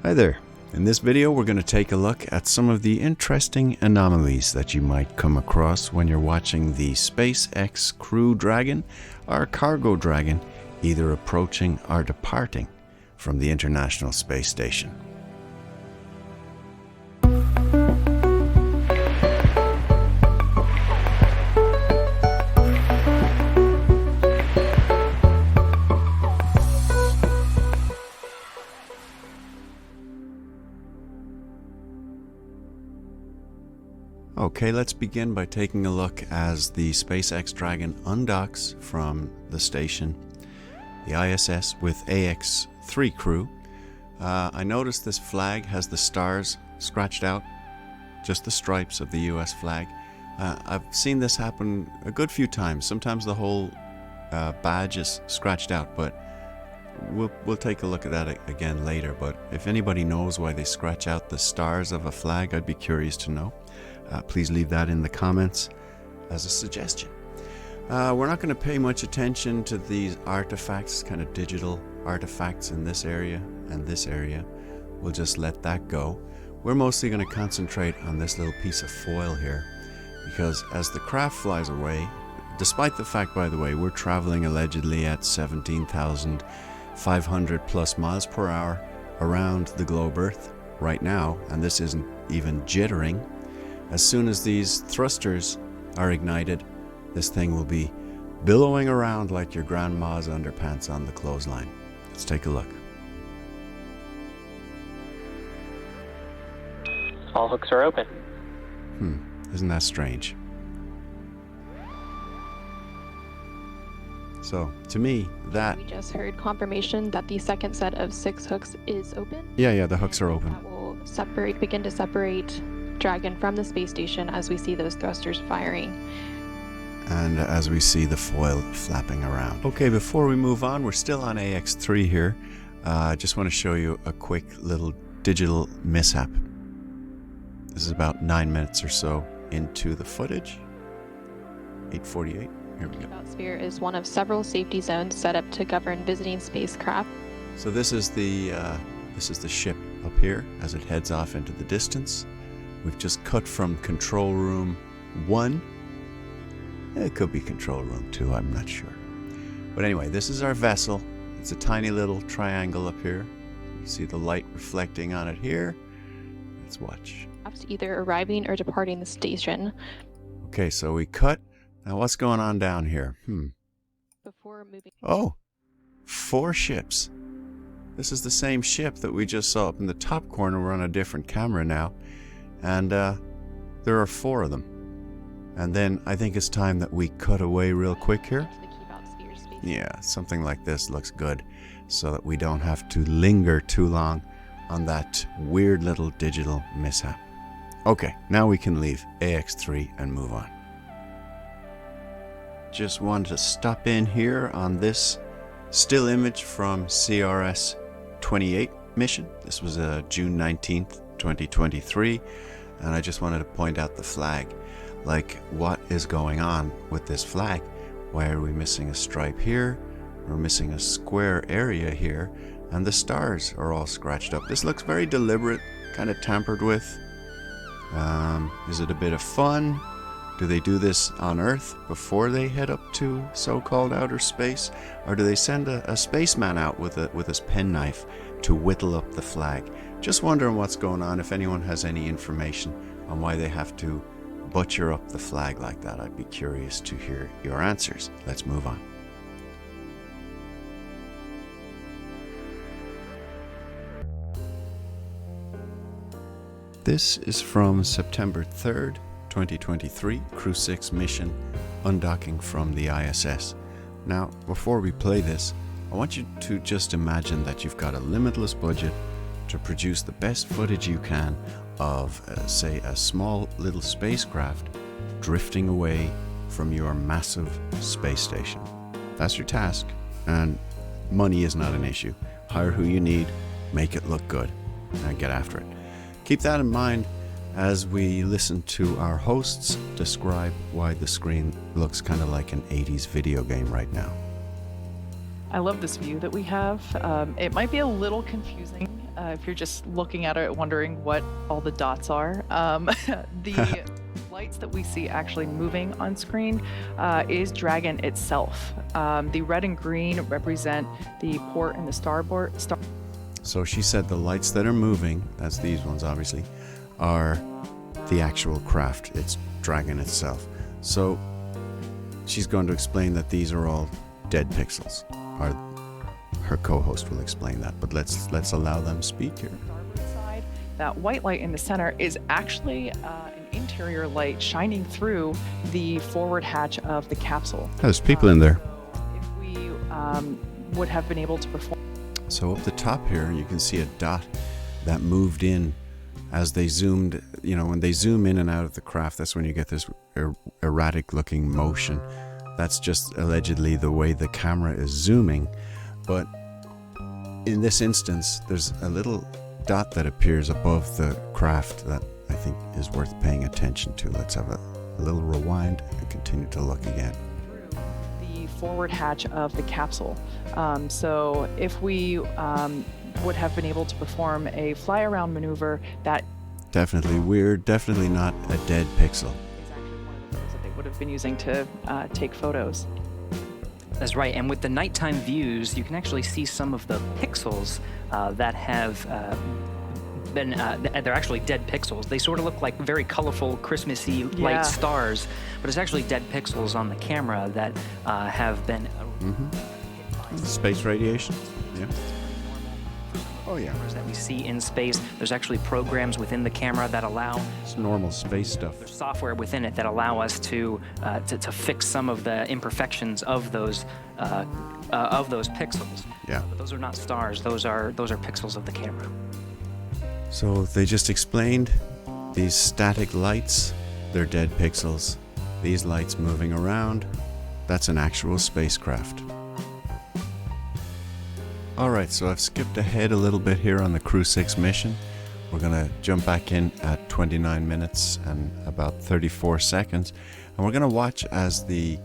Hi there. In this video we're going to take a look at some of the interesting anomalies that you might come across when you're watching the SpaceX Crew Dragon or Cargo Dragon either approaching or departing from the International Space Station. Okay, let's begin by taking a look as the SpaceX Dragon undocks from the station, the ISS with AX-3 crew. I noticed this flag has the stars scratched out, just the stripes of the US flag. I've seen this happen a good few times. Sometimes the whole badge is scratched out, but we'll take a look at that again later. But if anybody knows why they scratch out the stars of a flag, I'd be curious to know. Please leave that in the comments as a suggestion. We're not going to pay much attention to these artifacts, kind of digital artifacts in this area and this area. We'll just let that go. We're mostly going to concentrate on this little piece of foil here, because as the craft flies away, despite the fact, by the way, we're traveling allegedly at 17,500 plus miles per hour around the globe Earth right now, and this isn't even jittering. As soon as these thrusters are ignited, this thing will be billowing around like your grandma's underpants on the clothesline. Let's take a look. All hooks are open. Isn't that strange? So, to me, that... We just heard confirmation that the second set of 6 hooks is open. Yeah, the hooks are open. That will begin to separate Dragon from the space station as we see those thrusters firing. And as we see the foil flapping around. Okay, before we move on, we're still on AX-3 here. I just want to show you a quick little digital mishap. This is about 9 minutes or so into the footage. 8:48. Here we go. The sphere is one of several safety zones set up to govern visiting spacecraft. So this is the ship up here as it heads off into the distance. We've just cut from control room 1. It could be control room 2, I'm not sure. But anyway, this is our vessel. It's a tiny little triangle up here. You see the light reflecting on it here. Let's watch. Either arriving or departing the station. Okay, so we cut. Now what's going on down here? Before moving. Oh, 4 ships. This is the same ship that we just saw up in the top corner. We're on a different camera now. And there are 4 of them. And then I think it's time that we cut away real quick here. Yeah, something like this looks good, so that we don't have to linger too long on that weird little digital mishap. Okay, now we can leave AX-3 and move on. Just wanted to stop in here on this still image from CRS-28 mission. This was June 19th, 2023. And I just wanted to point out the flag. Like, what is going on with this flag? Why are we missing a stripe here? We're missing a square area here. And the stars are all scratched up. This looks very deliberate, kind of tampered with. Is it a bit of fun? Do they do this on Earth before they head up to so-called outer space? Or do they send a spaceman out with his penknife to whittle up the flag? Just wondering what's going on. If anyone has any information on why they have to butcher up the flag like that, I'd be curious to hear your answers. Let's move on. This is from September 3rd, 2023, Crew-6 mission, undocking from the ISS. Now, before we play this, I want you to just imagine that you've got a limitless budget to produce the best footage you can of, say, a small little spacecraft drifting away from your massive space station. That's your task, and money is not an issue. Hire who you need, make it look good, and get after it. Keep that in mind as we listen to our hosts describe why the screen looks kind of like an 80s video game right now. I love this view that we have. It might be a little confusing if you're just looking at it wondering what all the dots are. The lights that we see actually moving on screen is Dragon itself. The red and green represent the port and the starboard. So she said the lights that are moving, that's these ones obviously, are the actual craft. It's Dragon itself. So she's going to explain that these are all dead pixels. Her co-host will explain that, but let's allow them speak here. Side, that white light in the center is actually an interior light shining through the forward hatch of the capsule. There's people in there. If we would have been able to perform. So up the top here, you can see a dot that moved in as they zoomed. You know, when they zoom in and out of the craft, that's when you get this erratic looking motion. That's just allegedly the way the camera is zooming. But in this instance, there's a little dot that appears above the craft that I think is worth paying attention to. Let's have a little rewind and continue to look again. The forward hatch of the capsule. So if we would have been able to perform a fly around maneuver, that definitely weird, definitely not a dead pixel. Is actually one of the photos that they would have been using to take photos. That's right, and with the nighttime views, you can actually see some of the pixels that have been, they're actually dead pixels. They sort of look like very colorful, Christmassy light stars, but it's actually dead pixels on the camera that have been... Space radiation? Yeah. Oh yeah. That we see in space. There's actually programs within the camera that allow... It's normal space stuff. There's software within it that allow us to fix some of the imperfections of those pixels. Yeah. But those are not stars. Those are pixels of the camera. So they just explained these static lights, they're dead pixels. These lights moving around, that's an actual spacecraft. Alright, so I've skipped ahead a little bit here on the Crew-6 mission. We're going to jump back in at 29 minutes and about 34 seconds. And we're going to watch as the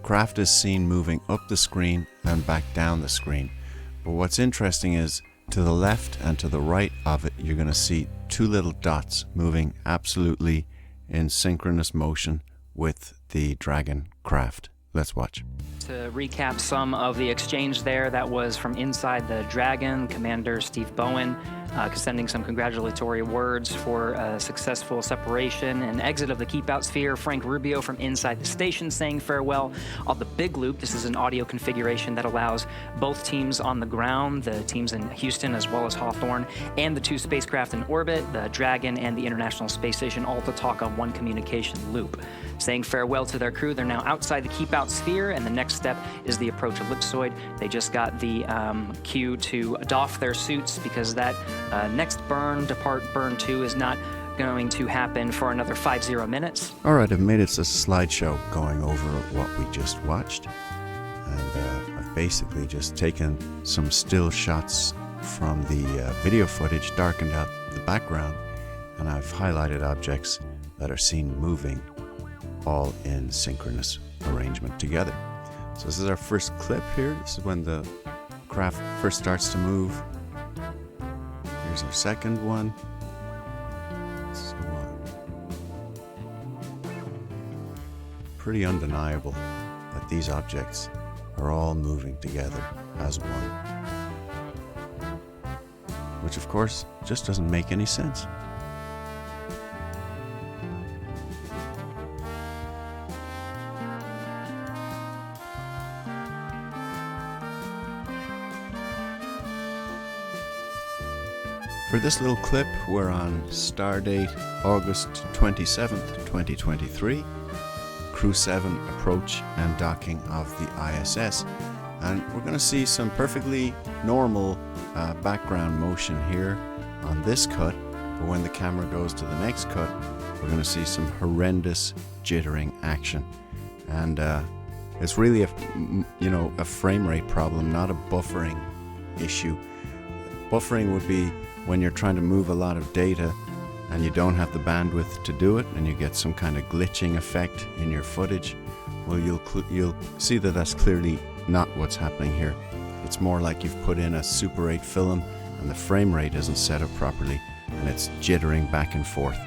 craft is seen moving up the screen and back down the screen. But what's interesting is to the left and to the right of it, you're going to see two little dots moving absolutely in synchronous motion with the Dragon craft. Let's watch. To recap some of the exchange there, that was from inside the Dragon, Commander Steve Bowen sending some congratulatory words for a successful separation and exit of the Keep Out Sphere. Frank Rubio from inside the station saying farewell. On the big loop, this is an audio configuration that allows both teams on the ground, the teams in Houston as well as Hawthorne, and the two spacecraft in orbit, the Dragon and the International Space Station, all to talk on one communication loop. Saying farewell to their crew. They're now outside the Keep Out Sphere, and the next step is the approach ellipsoid. They just got the cue to doff their suits because that next burn, depart burn 2, is not going to happen for another 50 minutes. Alright, I've made it a slideshow going over what we just watched. And I've basically just taken some still shots from the video footage, darkened out the background, and I've highlighted objects that are seen moving all in synchronous arrangement together. So this is our first clip here. This is when the craft first starts to move. Here's our second one. So pretty undeniable that these objects are all moving together as one. Which of course just doesn't make any sense. For this little clip, we're on stardate August 27th, 2023, Crew-7 approach and docking of the ISS. And we're going to see some perfectly normal background motion here on this cut, but when the camera goes to the next cut, we're going to see some horrendous jittering action. And it's really a frame rate problem, not a buffering issue. Buffering would be when you're trying to move a lot of data and you don't have the bandwidth to do it and you get some kind of glitching effect in your footage. Well, you'll see that that's clearly not what's happening here. It's more like you've put in a Super 8 film and the frame rate isn't set up properly and it's jittering back and forth.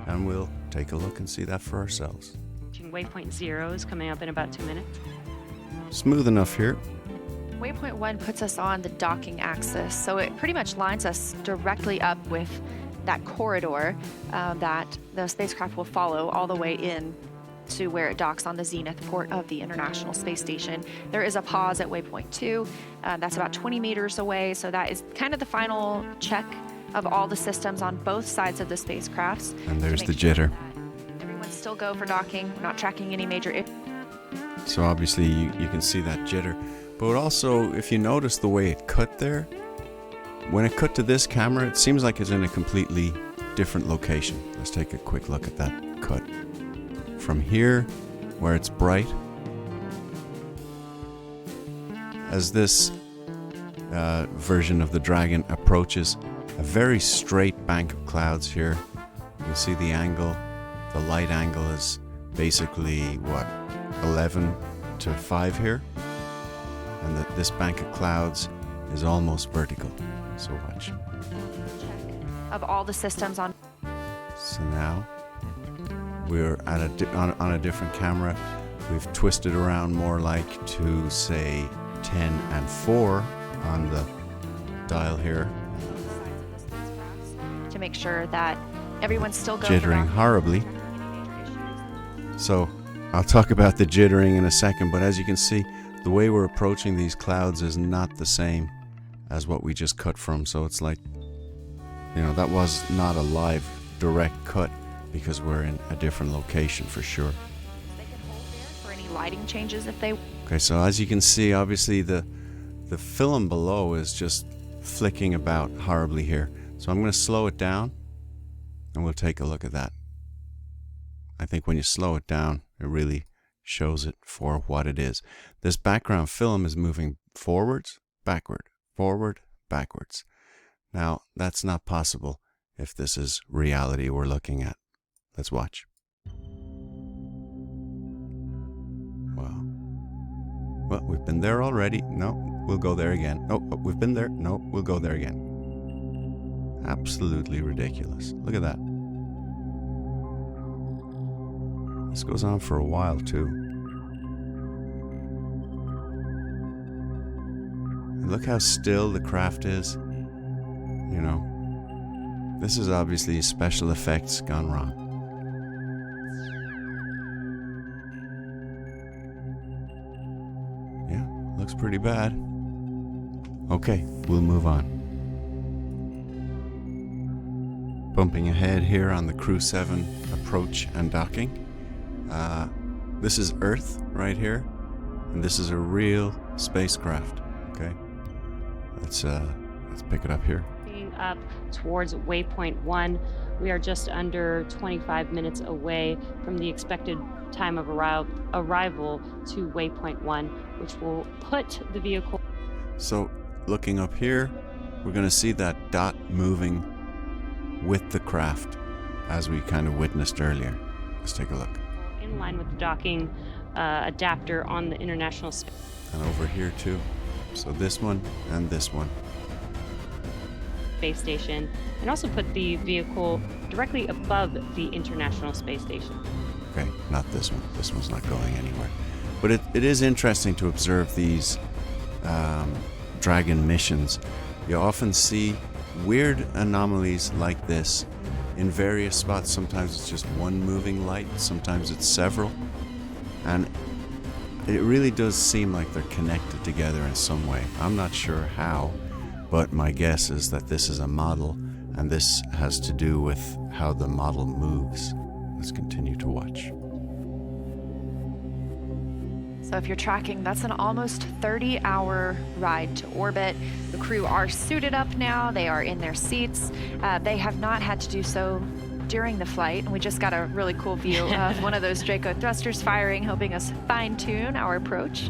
And we'll take a look and see that for ourselves. Waypoint 0 is coming up in about 2 minutes. Smooth enough here. Waypoint 1 puts us on the docking axis, so it pretty much lines us directly up with that corridor that the spacecraft will follow all the way in to where it docks on the zenith port of the International Space Station. There is a pause at waypoint 2. That's about 20 meters away, so that is kind of the final check of all the systems on both sides of the spacecrafts. And there's the jitter. Everyone's still go for docking. We're not tracking any major issues. So obviously you can see that jitter. But also, if you notice the way it cut there, when it cut to this camera, it seems like it's in a completely different location. Let's take a quick look at that cut. From here, where it's bright, as this version of the Dragon approaches, a very straight bank of clouds here. You can see the angle. The light angle is basically, what, 11 to 5 here? And that this bank of clouds is almost vertical. So watch. Of all the systems on. So now we're at on a different camera. We've twisted around more like to say 10 and 4 on the dial here. To make sure that everyone's still going. Jittering horribly. So I'll talk about the jittering in a second, but as you can see, the way we're approaching these clouds is not the same as what we just cut from. So it's like, you know, that was not a live direct cut because we're in a different location for sure. They can hold there for any lighting changes if they. Okay, so as you can see, obviously the film below is just flicking about horribly here. So I'm going to slow it down and we'll take a look at that. I think when you slow it down, it really shows it for what it is. This background film is moving forwards, backward, forward, backwards. Now, that's not possible if this is reality we're looking at. Let's watch. Wow. Well, we've been there already. No, we'll go there again. Oh, we've been there. No, we'll go there again. Absolutely ridiculous. Look at that. This goes on for a while too. And look how still the craft is. You know, this is obviously special effects gone wrong. Yeah, looks pretty bad. Okay, we'll move on. Bumping ahead here on the Crew-7 approach and docking. This is Earth right here, and this is a real spacecraft. Okay, let's pick it up here. Being up towards waypoint 1, we are just under 25 minutes away from the expected time of arrival to waypoint 1, which will put the vehicle. So looking up here, we're going to see that dot moving with the craft as we kind of witnessed earlier. Let's take a look. In line with the docking adapter on the International Space. And over here too. So this one and this one. Space Station, and also put the vehicle directly above the International Space Station. Okay, not this one. This one's not going anywhere. But it is interesting to observe these Dragon missions. You often see weird anomalies like this in various spots. Sometimes it's just one moving light, sometimes it's several. And it really does seem like they're connected together in some way. I'm not sure how, but my guess is that this is a model, and this has to do with how the model moves. Let's continue to watch. So if you're tracking, that's an almost 30-hour ride to orbit. The crew are suited up now. They are in their seats. They have not had to do so during the flight, and we just got a really cool view of one of those Draco thrusters firing, helping us fine-tune our approach.